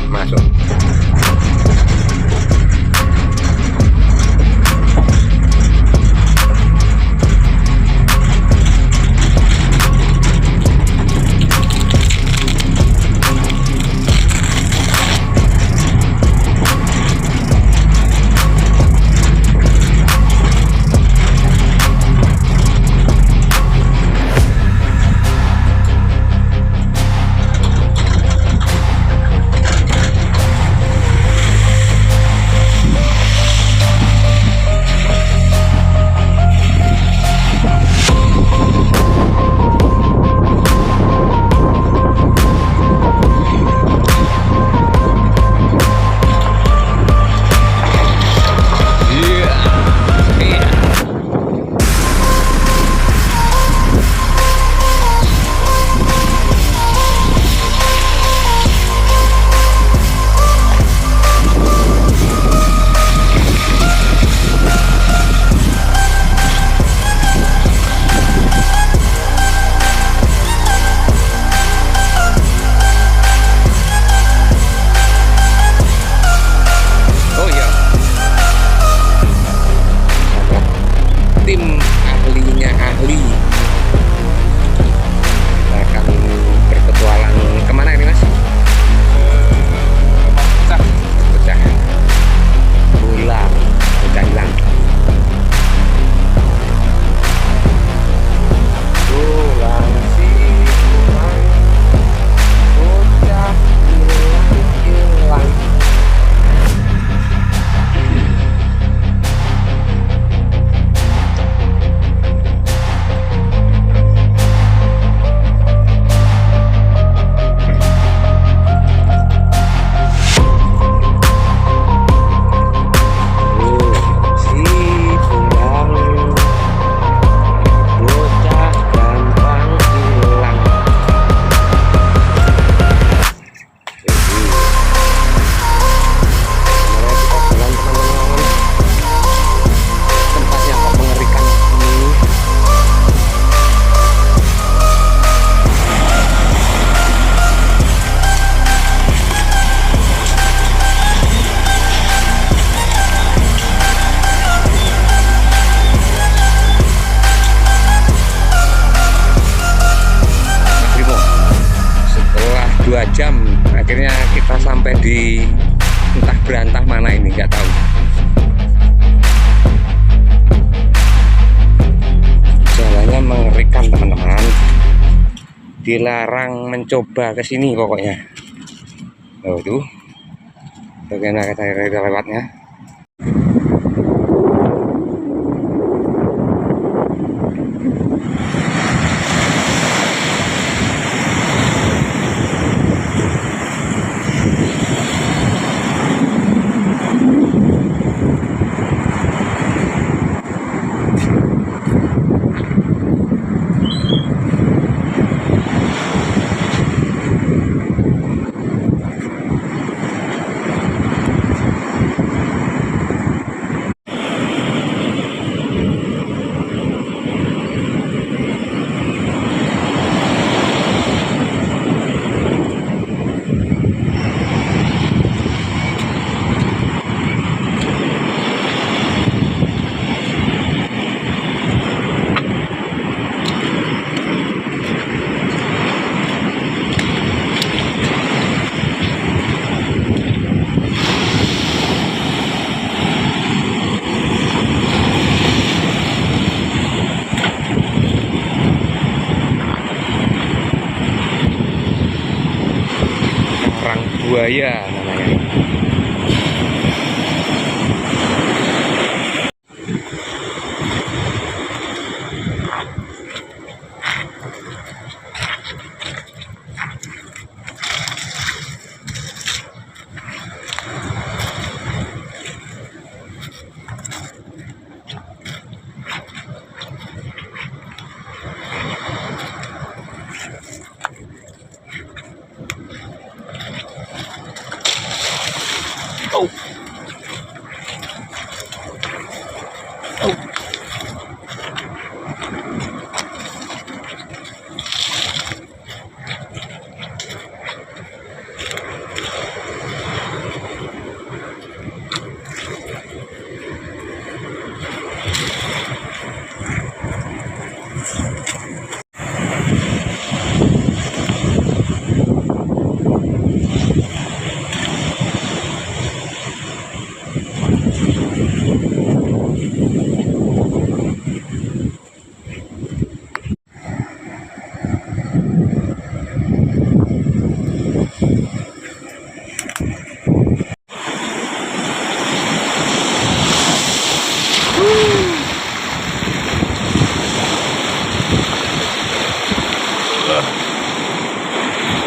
Masuk. Jam akhirnya kita sampai di entah berantah mana ini, nggak tahu. Jalannya mengerikan teman-teman, dilarang mencoba ke sini pokoknya. Oh itu bagaimana kita lewatnya. Buaya namanya.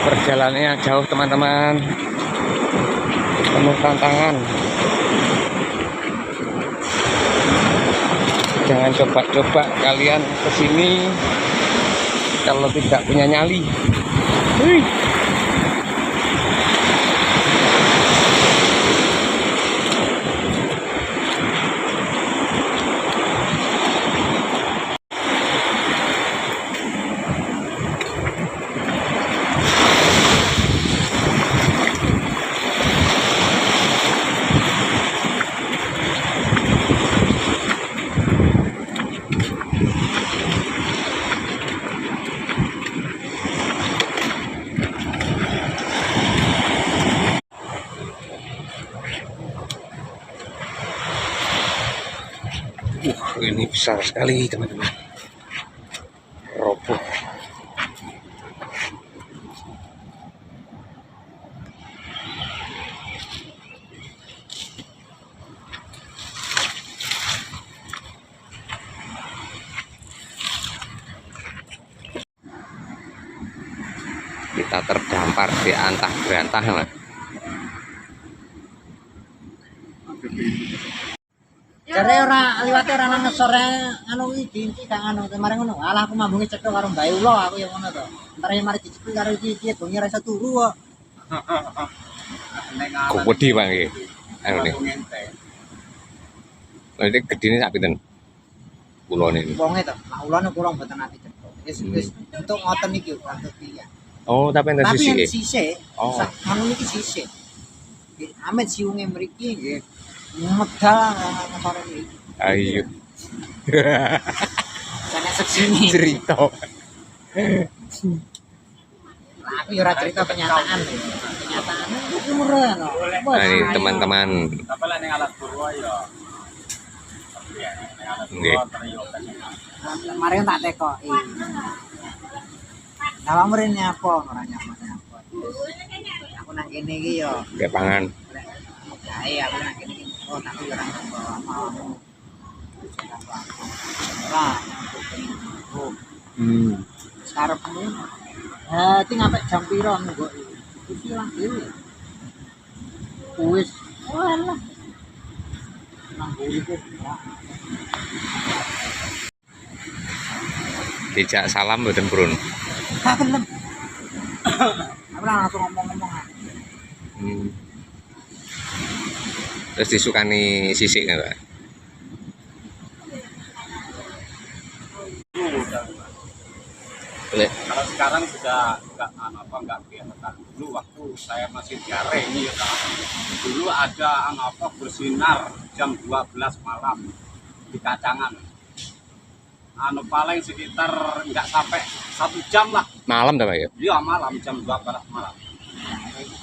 Perjalanannya jauh teman-teman, penuh tantangan. Jangan coba-coba kalian kesini kalau tidak punya nyali. Wih. Ini besar sekali teman-teman, roboh. Kita terdampar di antah berantah lah. Jare ora liwate ora nang sore anu iki gak anu kemarin ngono. Alah aku mambunge cedhok karo Mbak Ulo aku ya ngono to. Entar mari dicepil karo iki bengi ora iso turu kok. Kok wedi Pak iki. Anu nih. Nanti gedine sak pinten? Ulone ini. Wonge to. Lah ulone kula mboten ati cedhok. Wis untuk ngoten iki kantuk piye. Oh, tapi enten Tapi yang sisike. sisik. Oh. Anu iki sisik. Nggih, amit siunge mriki nggih. Medal nang sore iki. Ayo. Jane seksine. Cerita. Lah aku ya ora cerita kenyataan. Kenyataan iki murah no. Nah, ini teman-teman. Tapi lah ning alas purwa ya. Nggih. Kemarin tak tekoki. Awakmu rene apa ora nyapa-nyapa. Aku nang kene iki yo. Kayak pangan. Gawe aku nang kene iki. Oh, tapi ora mau. Lah. Sarepmu. Ti ngapik jam pira nunggu iki lah dhewe. Wis, walah. Nang buriku. Dijak salam mboten purun. Gak gelem. Aku langsung ngomong-ngomong. Terus disukani sisik nggak Pak? Boleh. Kalau sekarang sudah nggak kelihatan. Dulu waktu saya masih diare ini ya, dulu ada bersinar jam 12 malam di kacangan. Paling sekitar nggak sampai 1 jam lah. Malam dah Pak ya? Iya malam jam 12 malam.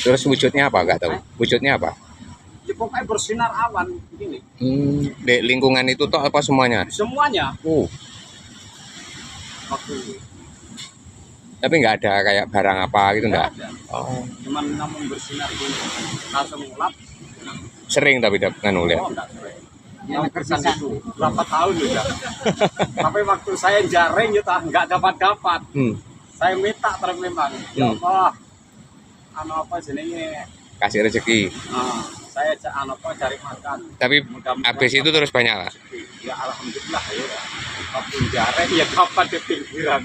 Terus wujudnya apa? Nggak tahu. Wujudnya apa? Ya, pokoknya bersinar awan begini. Di lingkungan itu toh apa semuanya? Semuanya. Waktu Tapi nggak ada kayak barang apa gitu nggak? ada. Oh. Cuman namun bersinar gini. Langsung ngulap. Sering tapi nganu lihat. Oh, enggak sering. Yang berkesan itu berapa tahun juga. Tapi waktu saya jaring gitu nggak dapat. Saya minta terus memang. Ya Allah. Apa jenenge? Kasih rezeki. Saya cari makan. Tapi Mudah-mudahan habis itu terus banyak lah. Ya alhamdulillah ya. Waktu jaring ya kapan di pinggiran.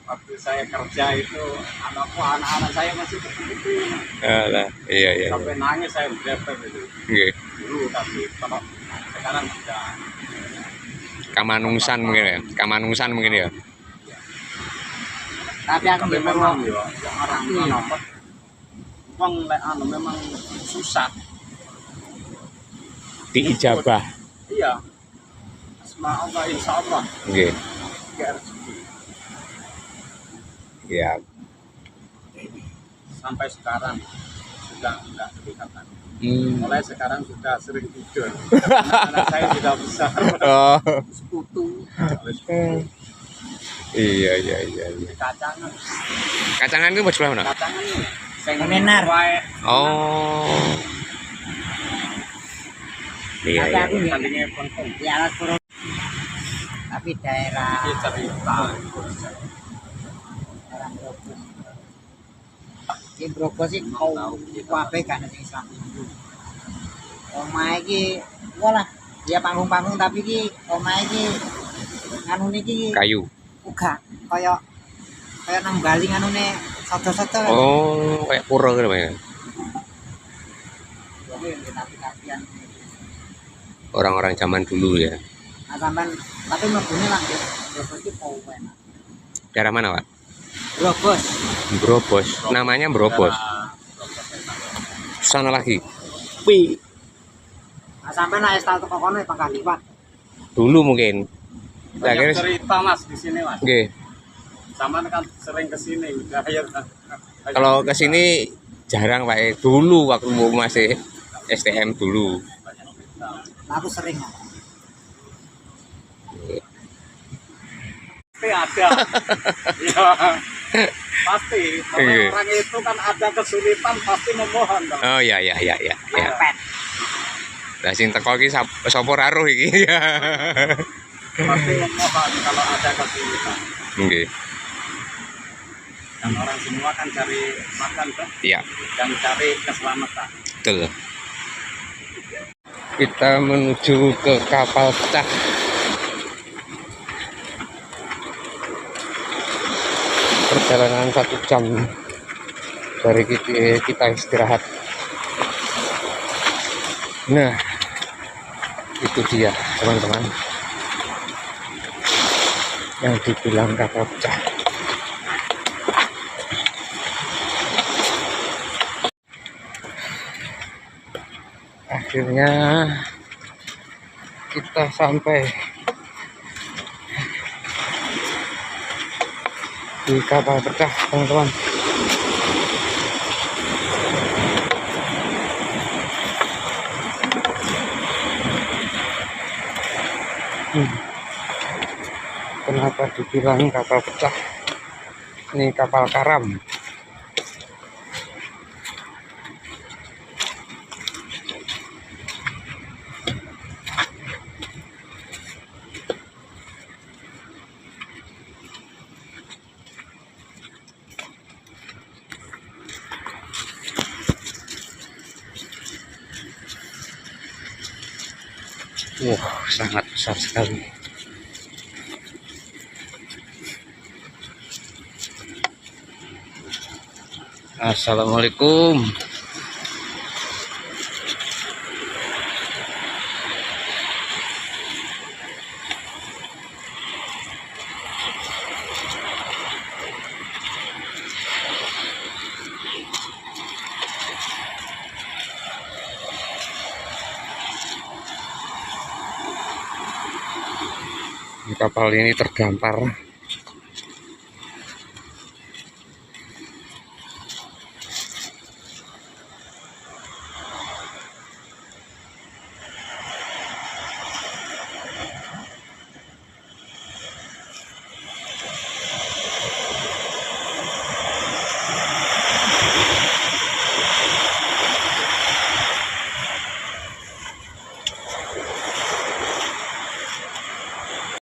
Waktu saya kerja itu anak-anak saya masih kecil. Alah, iya. Sampai nangis saya berapa itu. Nggih. Dulu tapi kalau sekarang sudah Kamanungsan mungkin ya. Tapi aku tapi nggih memang perlu ya orang Bang memang susah. Diijabah. Iya. Asma Allah insya Allah. Nggih. Kayak rezeki. Ya. Sampai sekarang sudah enggak kelihatan. Mulai sekarang sudah sering tidur. Anak saya sudah besar. Oh. Sekutu. Iya. Kacangan. Kacangan itu bos berapa? Kacangan ini. Kemenar. Oh. Iya. Tapi aku Tandingnya penting. di alat kurung. Tapi daerah Ini cerita. orang Grogol. Di Grogol sih kau kabeh kan sing Islam. Omahe iki walah dia panggung-panggung tapi iki omahe iki anu niki Kayu. uga kaya nang Bali anune soto-soto. Oh, kayak pura gitu ya. Jadi tapi Orang-orang zaman dulu ya. nah sampean tapi mlebune lanjut Brebes iki kau enak. Daerah mana, Pak? Brebes. Brobos. Namanya Brobos. Sana lagi. Wih, Nah sampean nek tau teko kono Pak Kali, Pak. dulu mungkin. Banyak Akhirnya cerita Mas di sini Mas. Oke. Sama kan sering ke sini udah ya. Kalau ke sini jarang, Pak. Dulu waktu masih STM dulu. Banyak cerita. Nah, aku sering. Pak. Pasti ada. Iya. Pasti. Iya. Orang itu kan ada kesulitan pasti memohon dong. Oh iya. Mepet. Lah sing teko iki sapa raruh iki. Pasti memohon kalau ada kesulitan. Nggih. Dan orang semua kan cari makan kan Iya, dan cari keselamatan. betul. Kita menuju ke kapal pecah. Perjalanan 1 jam dari kita istirahat. Nah, itu dia teman-teman yang dibilang kapal pecah. Akhirnya kita sampai di kapal pecah, teman-teman. Kenapa dibilang kapal pecah? Ini kapal karam. Wah, sangat besar sekali. Assalamualaikum. Kapal ini terdampar.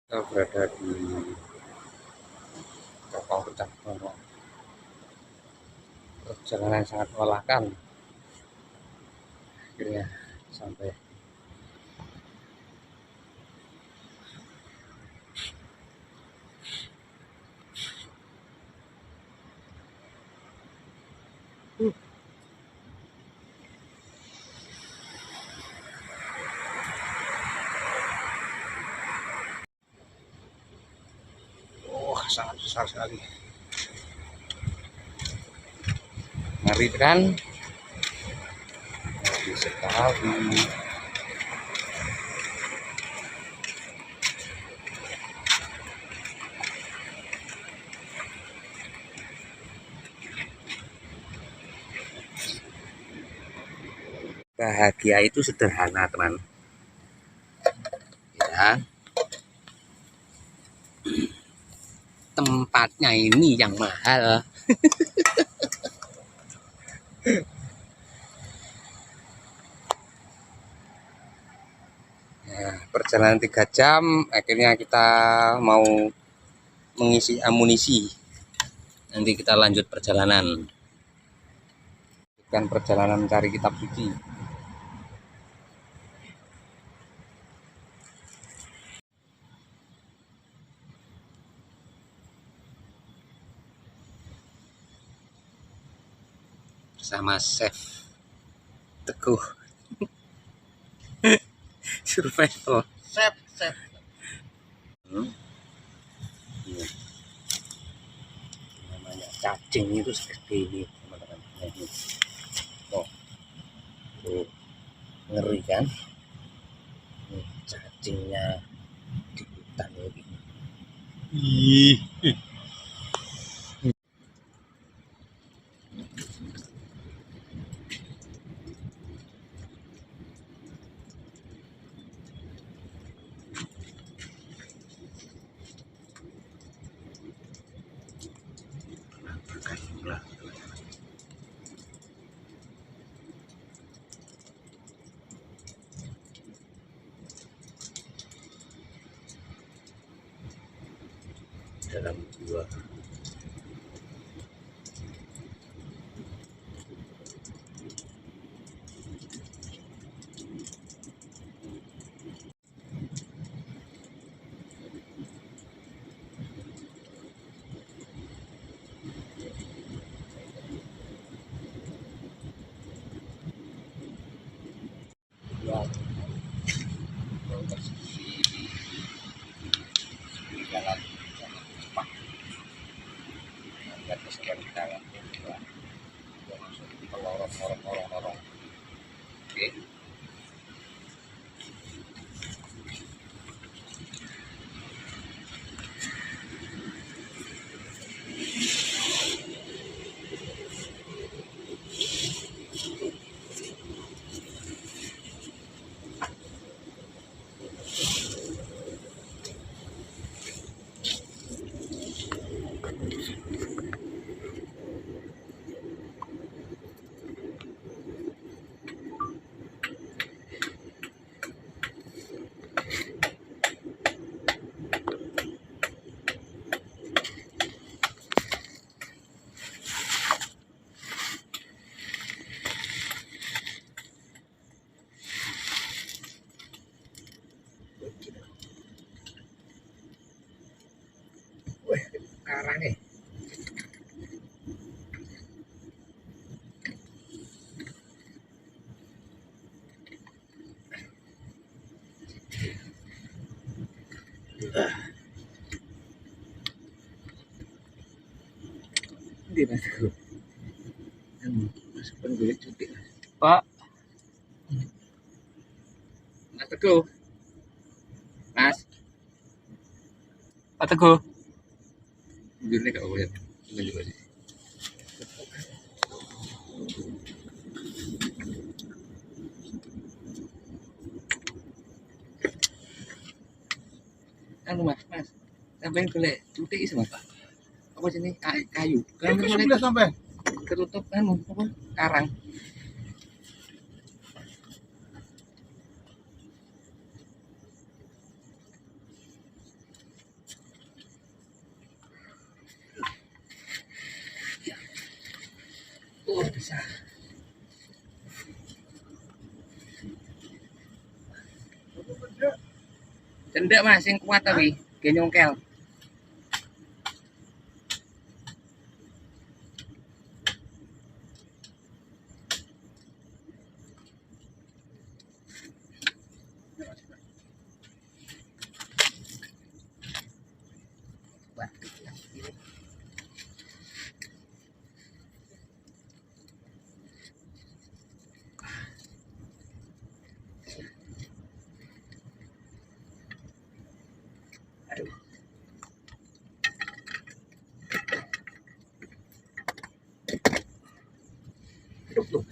Kita berada di kapal pecah Bawang. Perjalanan sangat melelahkan. Akhirnya sampai. Wah, sangat besar sekali. Ngeri kan? Ngeri sekali. Bahagia itu sederhana, teman. Ya. Tempatnya ini yang mahal. Nah, perjalanan 3 jam, akhirnya kita mau mengisi amunisi. Nanti kita lanjut perjalanan. Bukan perjalanan mencari kitab suci. Bersama Chef Teguh. Survival. Sep. Iya. Namanya cacing itu seperti ini, teman-teman. Ini. Oh, tuh. Ngeri kan? Ini cacingnya di hutan begini. Ih. Dalam gua ya, di jalan cepat. Dan sekian kita masuk ke lorong. Oke. Wih, karang nih. Di Mas Teguh. Mas pengguna cuti. Pak. Mas Teguh. Mas. Pak Teguh. Jujurnya gak boleh. Ini juga sih. Anu mas, sampai boleh cuti sama Pak. Apa sini kayu? Kan Sebelah sampai. Ketutup anu apa? Karang. Oh, bisa. Cendek mas, yang kuat tapi genyongkel. Aduh. Aduh.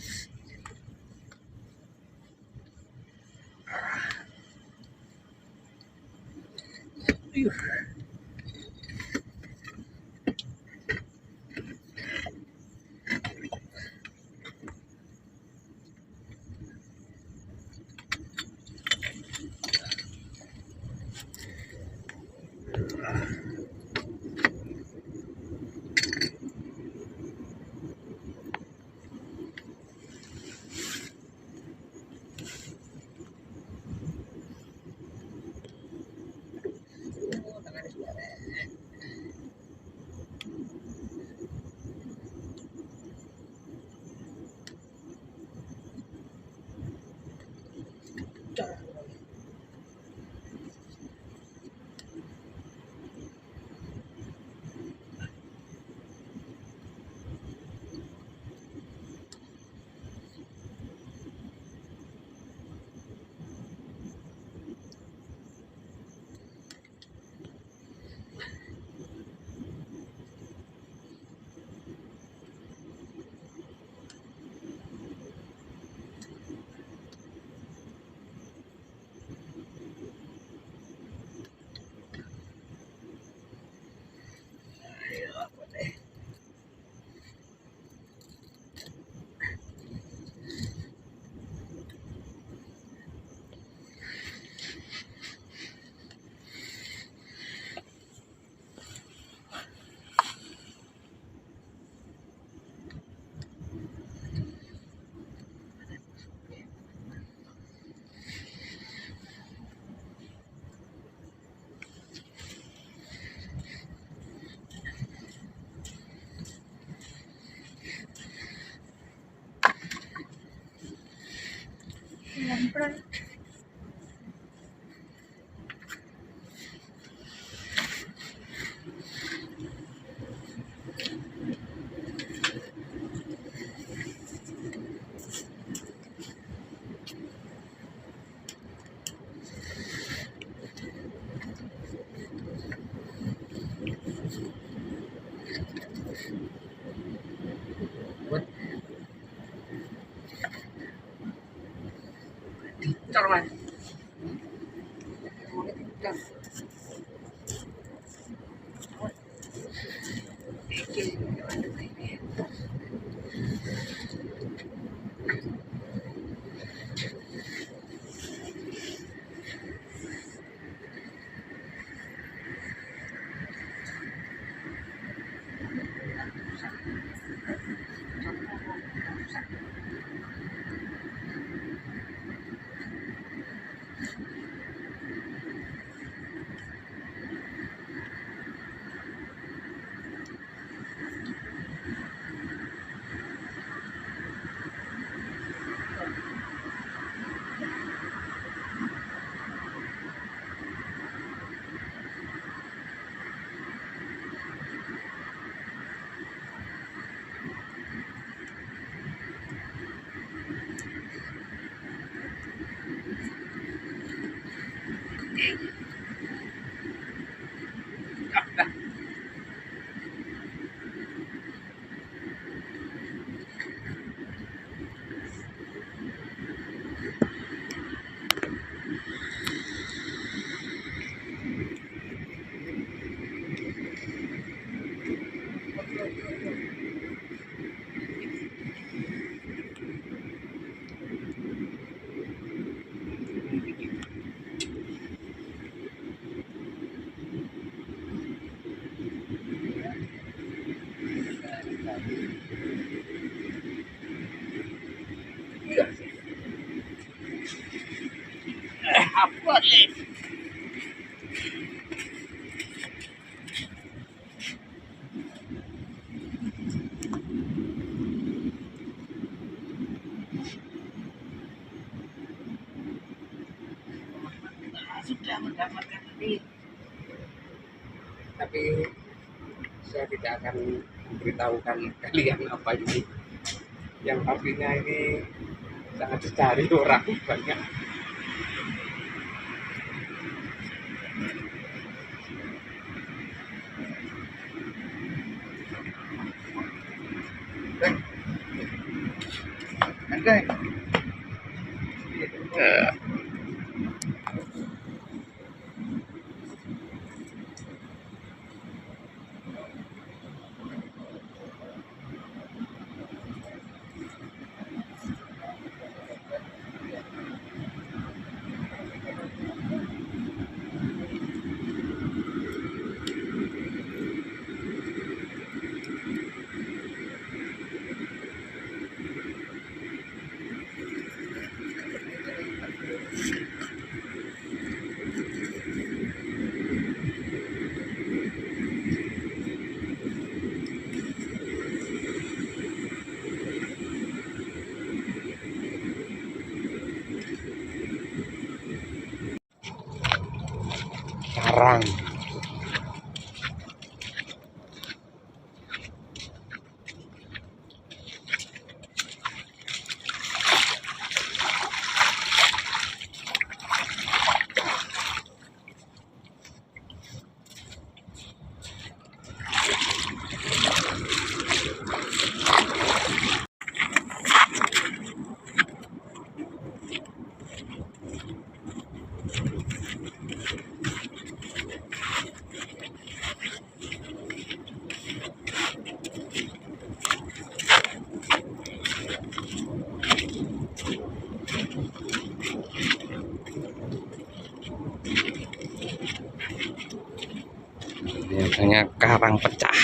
Sudah mendapatkan ini, Tapi saya tidak akan memberitahukan kalian apa ini. Yang pastinya ini sangat dicari orang banyak. Semarang. Biasanya karang pecah.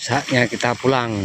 Saatnya kita pulang.